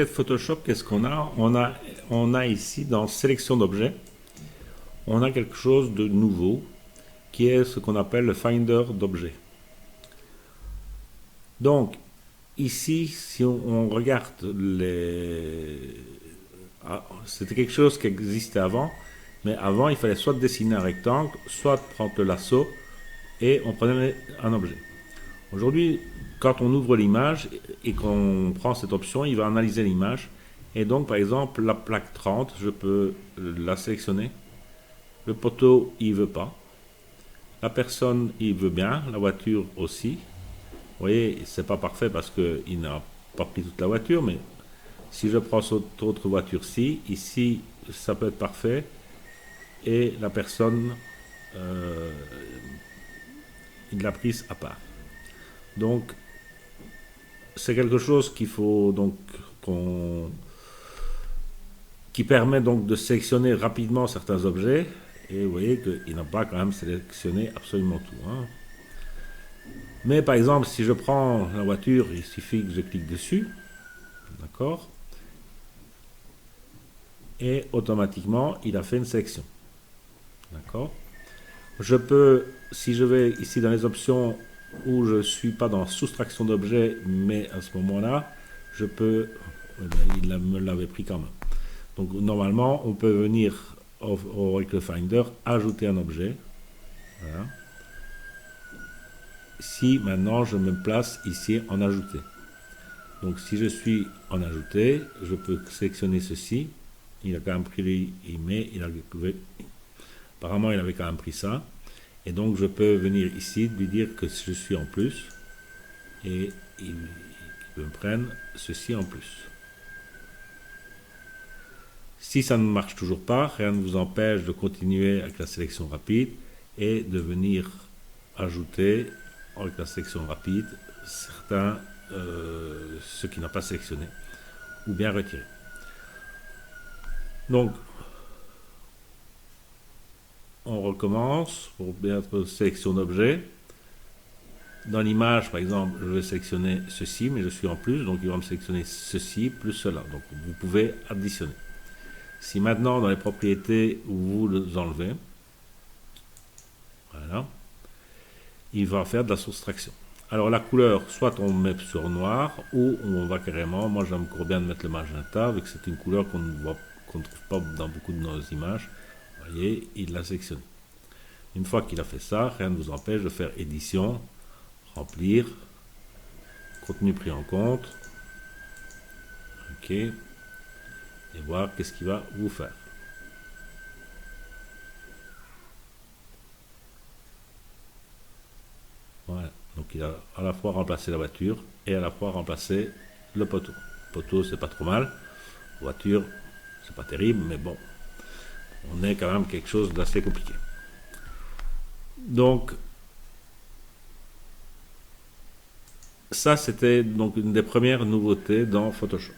Photoshop, qu'est-ce qu'on a? On a ici dans sélection d'objets, on a quelque chose de nouveau qui est ce qu'on appelle le Finder d'objets. Donc ici, si on regarde c'était quelque chose qui existait avant, mais avant il fallait soit dessiner un rectangle, soit prendre le lasso et on prenait un objet. Aujourd'hui, quand on ouvre l'image et qu'on prend cette option, il va analyser l'image. Et donc, par exemple, la plaque 30, je peux la sélectionner. Le poteau, il veut pas. La personne, il veut bien. La voiture aussi. Vous voyez, c'est pas parfait parce qu'il n'a pas pris toute la voiture, mais si je prends cette autre voiture-ci, ici, ça peut être parfait. Et la personne, il l'a prise à part. Donc, c'est quelque chose qu'il faut donc qui permet donc de sélectionner rapidement certains objets. Et vous voyez qu'il n'a pas quand même sélectionné absolument tout. Hein. Mais par exemple, si je prends la voiture, il suffit que je clique dessus. D'accord. Et automatiquement, il a fait une sélection. D'accord. Je peux, si je vais ici dans les options où je ne suis pas dans soustraction d'objets, mais à ce moment-là, je peux... il me l'avait pris quand même. Donc normalement, on peut venir avec le Finder ajouter un objet. Voilà. Si maintenant je me place ici en ajouter. Donc si je suis en ajouter, je peux sélectionner ceci. Il a quand même pris, apparemment il avait quand même pris ça. Et donc je peux venir ici lui dire que je suis en plus et il me prenne ceci en plus. Si ça ne marche toujours pas, rien ne vous empêche de continuer avec la sélection rapide et de venir ajouter avec la sélection rapide certains ce qui n'a pas sélectionné ou bien retirer. Donc on recommence pour mettre sélection d'objet. Dans l'image, par exemple, je vais sélectionner ceci, mais je suis en plus, donc il va me sélectionner ceci plus cela. Donc vous pouvez additionner. Si maintenant, dans les propriétés, vous les enlevez, voilà, il va faire de la soustraction. Alors la couleur, soit on met sur noir, ou on va carrément, moi j'aime encore bien de mettre le magenta, vu que c'est une couleur qu'on ne trouve pas dans beaucoup de nos images. Vous voyez, il l'a sélectionné. Une fois qu'il a fait ça, rien ne vous empêche de faire édition, remplir, contenu pris en compte, ok, et voir qu'est-ce qu'il va vous faire. Voilà, donc il a à la fois remplacé la voiture et à la fois remplacé le poteau. Le poteau, c'est pas trop mal, la voiture, c'est pas terrible, mais bon, on est quand même quelque chose d'assez compliqué. Donc, ça c'était donc une des premières nouveautés dans Photoshop.